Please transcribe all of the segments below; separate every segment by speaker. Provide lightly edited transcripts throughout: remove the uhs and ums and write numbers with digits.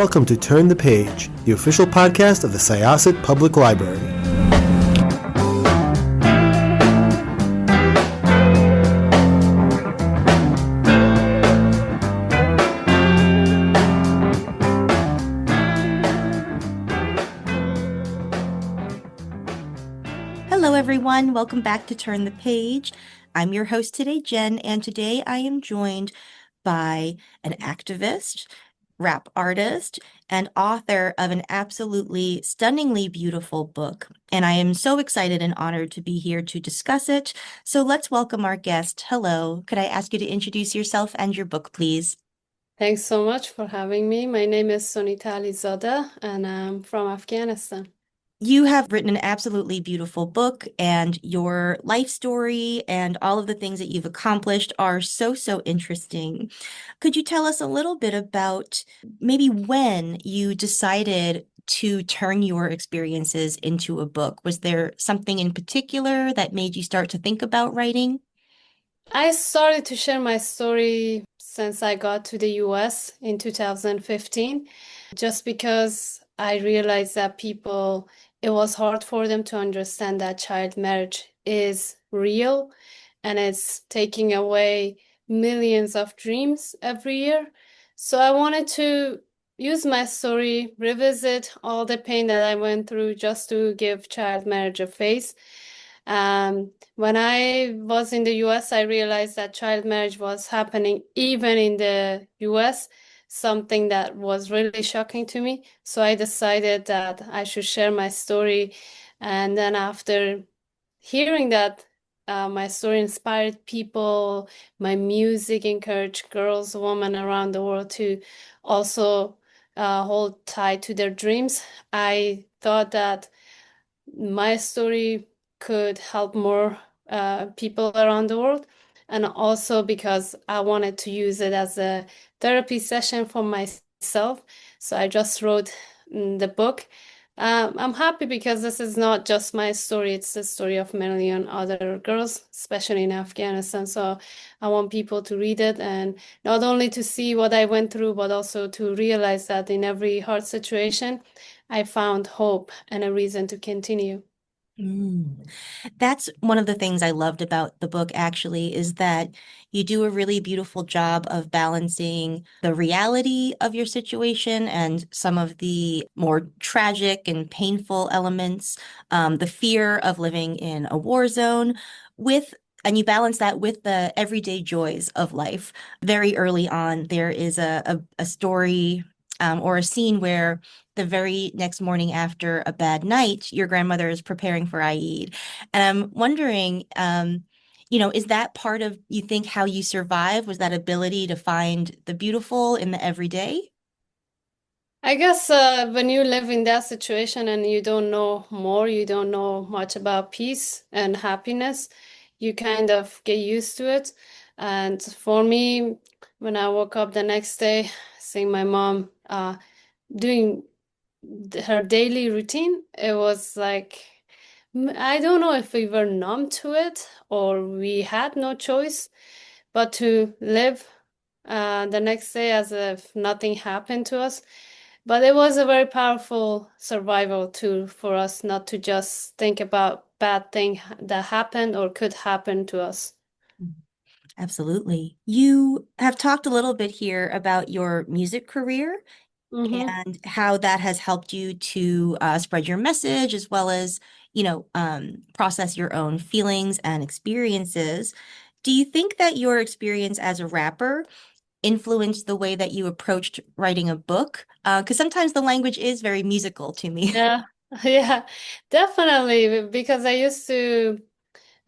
Speaker 1: welcome to Turn the Page, the official podcast of the Syosset Public Library.
Speaker 2: Hello, everyone. Welcome back to Turn the Page. I'm your host today, Jen, and today I am joined by an activist, rap artist, and author of an absolutely stunningly beautiful book. And I am so excited and honored to be here to discuss it. So let's welcome our guest. Hello. Could I ask you to introduce yourself and your book, please?
Speaker 3: Thanks so much for having me. My name is Sonita Alizada, and I'm from Afghanistan.
Speaker 2: You have written an absolutely beautiful book, and your life story and all of the things that you've accomplished are so interesting. Could you tell us a little bit about maybe when you decided to turn your experiences into a book? Was there something in particular that made you start to think about writing?
Speaker 3: I started to share my story since I got to the US in 2015, just because I realized that it was hard for them to understand that child marriage is real and it's taking away millions of dreams every year. So I wanted to use my story, revisit all the pain that I went through just to give child marriage a face. When I was in the US, I realized that child marriage was happening even in the US, something that was really shocking to me. So I decided that I should share my story. And then after hearing that my story inspired people, my music encouraged girls, women around the world to also hold tight to their dreams, I thought that my story could help more people around the world. And also because I wanted to use it as a therapy session for myself. So I just wrote the book. I'm happy because this is not just my story, it's the story of million other girls, especially in Afghanistan. So I want people to read it and not only to see what I went through, but also to realize that in every hard situation, I found hope and a reason to continue.
Speaker 2: That's one of the things I loved about the book, actually, is that you do a really beautiful job of balancing the reality of your situation and some of the more tragic and painful elements, the fear of living in a war zone and you balance that with the everyday joys of life. Very early on, there is a story or a scene where the very next morning after a bad night, your grandmother is preparing for Eid. And I'm wondering, is that part of, you think, how you survive? Was that ability to find the beautiful in the everyday?
Speaker 3: I guess when you live in that situation and you don't know more, you don't know much about peace and happiness, you kind of get used to it. And for me, when I woke up the next day, seeing my mom doing her daily routine, it was like, I don't know if we were numb to it or we had no choice but to live the next day as if nothing happened to us. But it was a very powerful survival tool for us not to just think about bad thing that happened or could happen to us.
Speaker 2: Absolutely. You have talked a little bit here about your music career
Speaker 3: Mm-hmm.
Speaker 2: and how that has helped you to spread your message as well as, process your own feelings and experiences. Do you think that your experience as a rapper influenced the way that you approached writing a book? Because sometimes the language is very musical to me.
Speaker 3: Yeah, yeah, definitely. Because I used to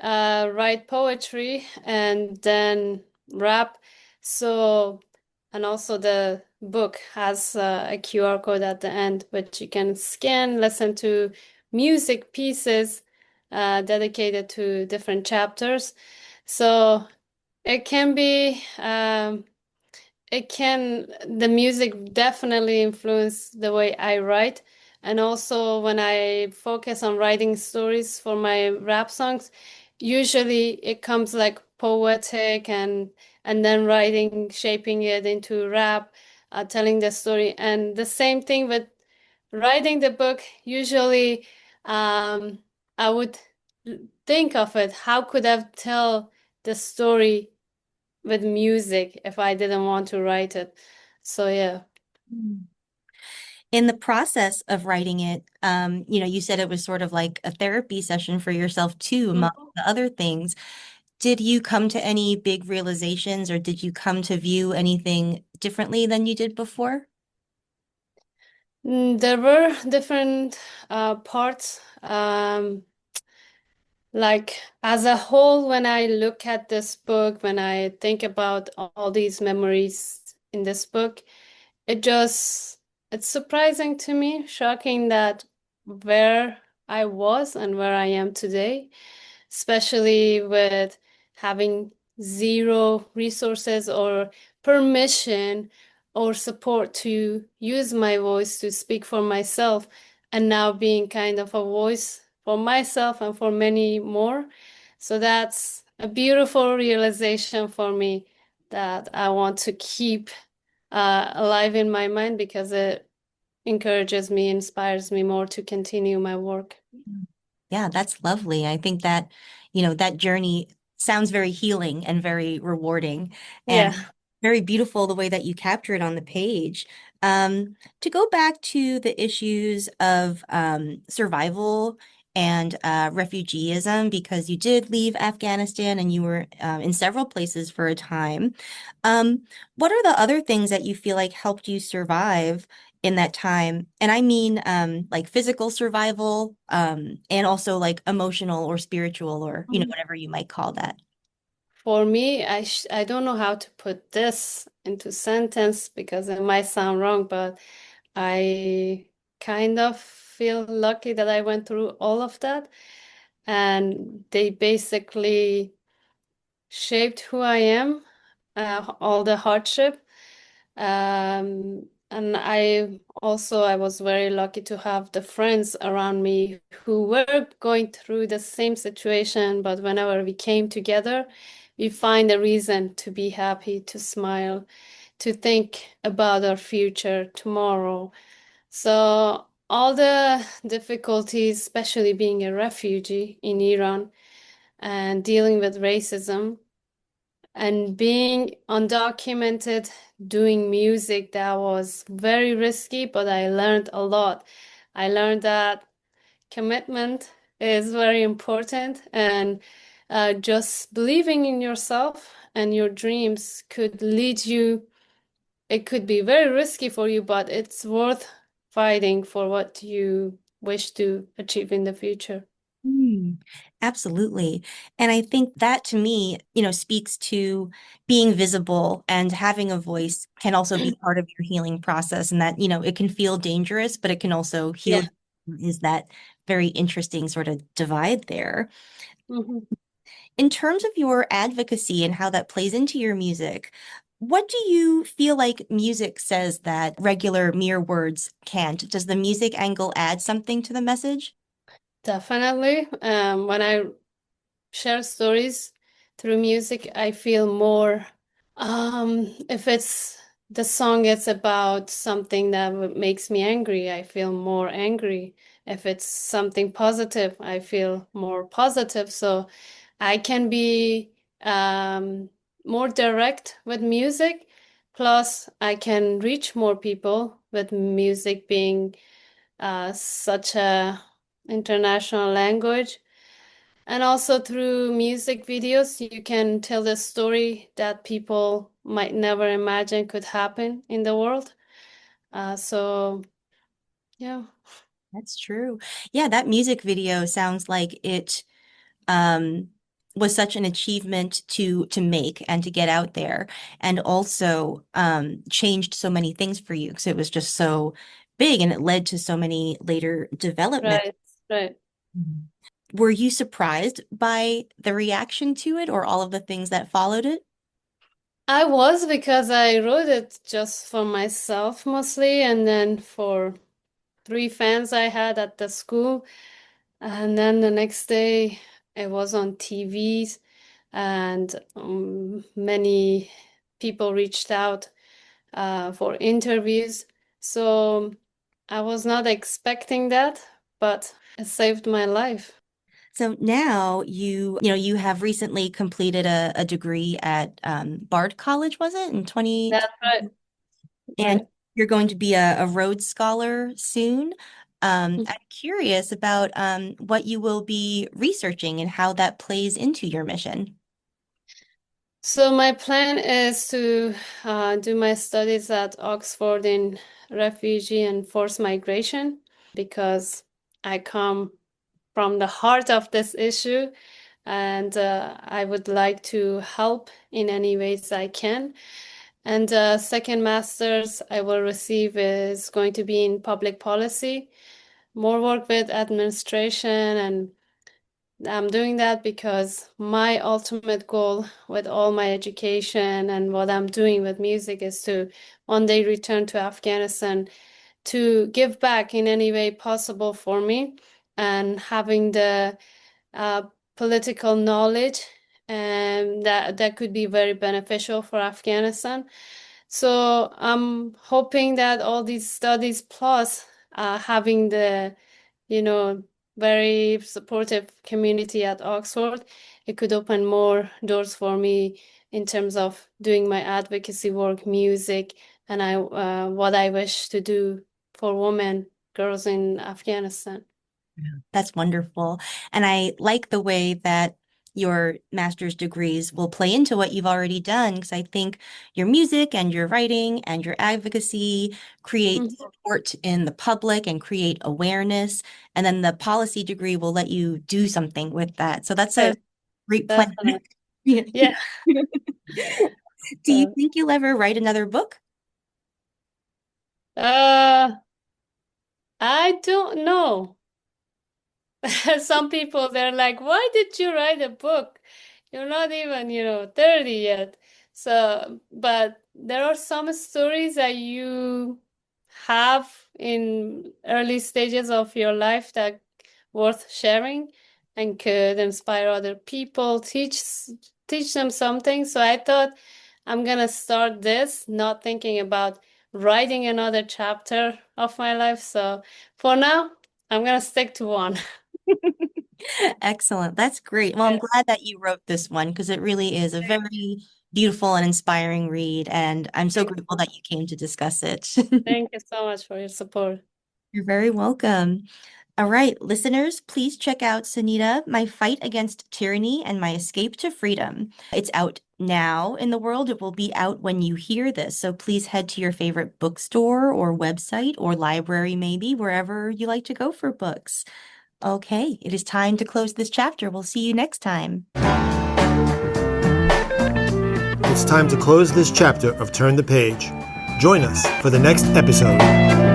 Speaker 3: write poetry and then rap. So, and also the book has a QR code at the end, which you can scan, listen to music pieces dedicated to different chapters. So it can be, the music definitely influence the way I write. And also when I focus on writing stories for my rap songs, usually it comes like poetic and then writing, shaping it into rap. telling the story. And the same thing with writing the book. Usually, I would think of it, how could I tell the story with music if I didn't want to write it? So yeah.
Speaker 2: Mm. In the process of writing it, you said it was sort of like a therapy session for yourself too, among
Speaker 3: Mhm.
Speaker 2: the other things. Did you come to any big realizations or did you come to view anything differently than you did before?
Speaker 3: There were different parts. Like as a whole, when I look at this book, when I think about all these memories in this book, it just, it's surprising to me, shocking that where I was and where I am today, especially with having zero resources or permission or support to use my voice to speak for myself, and now being kind of a voice for myself and for many more. So that's a beautiful realization for me that I want to keep alive in my mind because it encourages me, inspires me more to continue my work.
Speaker 2: Yeah, that's lovely. I think that that journey sounds very healing and very rewarding and
Speaker 3: Yeah.
Speaker 2: very beautiful the way that you capture it on the page. To go back to the issues of survival and refugeeism, because you did leave Afghanistan and you were in several places for a time. What are the other things that you feel like helped you survive in that time? And I mean, like physical survival, and also like emotional or spiritual or whatever you might call that.
Speaker 3: For me, I don't know how to put this into sentence because it might sound wrong, but I kind of feel lucky that I went through all of that, and they basically shaped who I am, all the hardship. And I was very lucky to have the friends around me who were going through the same situation, but whenever we came together, we find a reason to be happy, to smile, to think about our future tomorrow. So all the difficulties, especially being a refugee in Iran and dealing with racism, and being undocumented, doing music, that was very risky, but I learned a lot. I learned that commitment is very important, and just believing in yourself and your dreams could lead you. It could be very risky for you, but it's worth fighting for what you wish to achieve in the future.
Speaker 2: Mm, absolutely. And I think that to me speaks to being visible and having a voice can also be part of your healing process. And that it can feel dangerous, but it can also heal
Speaker 3: Yeah.
Speaker 2: you, is that very interesting sort of divide there.
Speaker 3: Mhm.
Speaker 2: In terms of your advocacy and how that plays into your music, what do you feel like music says that regular mere words can't? Does the music angle add something to the message?
Speaker 3: Definitely. When I share stories through music, I feel more, if it's the song it's about something that makes me angry, I feel more angry. If it's something positive, I feel more positive. So I can be more direct with music. Plus, I can reach more people with music being such a international language. And also through music videos, you can tell the story that people might never imagine could happen in the world. So yeah,
Speaker 2: That's true. Yeah, that music video sounds like it um was such an achievement to make and to get out there and also changed so many things for you because it was just so big and it led to so many later developments.
Speaker 3: right, right.
Speaker 2: Mhm. Were you surprised by the reaction to it or all of the things that followed it?
Speaker 3: I was, because I wrote it just for myself mostly, and then for three fans I had at the school. And then the next day it was on TVs, and many people reached out for interviews. So I was not expecting that, but it saved my life.
Speaker 2: So now you have recently completed a degree at Bard College, was it, in 20?
Speaker 3: That's right.
Speaker 2: And
Speaker 3: Right.
Speaker 2: you're going to be a Rhodes Scholar soon. I'm curious about what you will be researching and how that plays into your mission.
Speaker 3: So my plan is to do my studies at Oxford in refugee and forced migration because I come from the heart of this issue, and I would like to help in any ways I can. And second master's I will receive is going to be in public policy, more work with administration, and I'm doing that because my ultimate goal with all my education and what I'm doing with music is to one day return to Afghanistan to give back in any way possible for me, and having the uh, political knowledge and that could be very beneficial for Afghanistan. So I'm hoping that all these studies plus having the, you know, very supportive community at Oxford, it could open more doors for me in terms of doing my advocacy work, music, and what I wish to do for women, girls in Afghanistan.
Speaker 2: That's wonderful. And I like the way that your master's degrees will play into what you've already done, because I think your music and your writing and your advocacy create
Speaker 3: Mhm.
Speaker 2: support in the public and create awareness. And then the policy degree will let you do something with that. So that's a
Speaker 3: Yes,
Speaker 2: great plan.
Speaker 3: definitely.
Speaker 2: Yeah.
Speaker 3: Yeah.
Speaker 2: Do you think you'll ever write another book?
Speaker 3: Uh, I don't know. Some people, they're like, why did you write a book? You're not even, 30 yet. So, but there are some stories that you have in early stages of your life that worth sharing and could inspire other people, teach them something. So I thought I'm gonna start this, not thinking about writing another chapter of my life. So for now, I'm gonna stick to one.
Speaker 2: Excellent. That's great. Well, I'm glad that you wrote this one because it really is a very beautiful and inspiring read. And I'm so
Speaker 3: Thank
Speaker 2: grateful that you came to discuss it.
Speaker 3: thank you so much for your support.
Speaker 2: You're very welcome. All right, listeners, please check out Sonita, My Fight Against Tyranny and My Escape to Freedom. It's out now in the world. It will be out when you hear this. So please head to your favorite bookstore or website or library, maybe, wherever you like to go for books. Okay, it is time to close this chapter. We'll see you next time.
Speaker 1: It's time to close this chapter of Turn the Page. Join us for the next episode.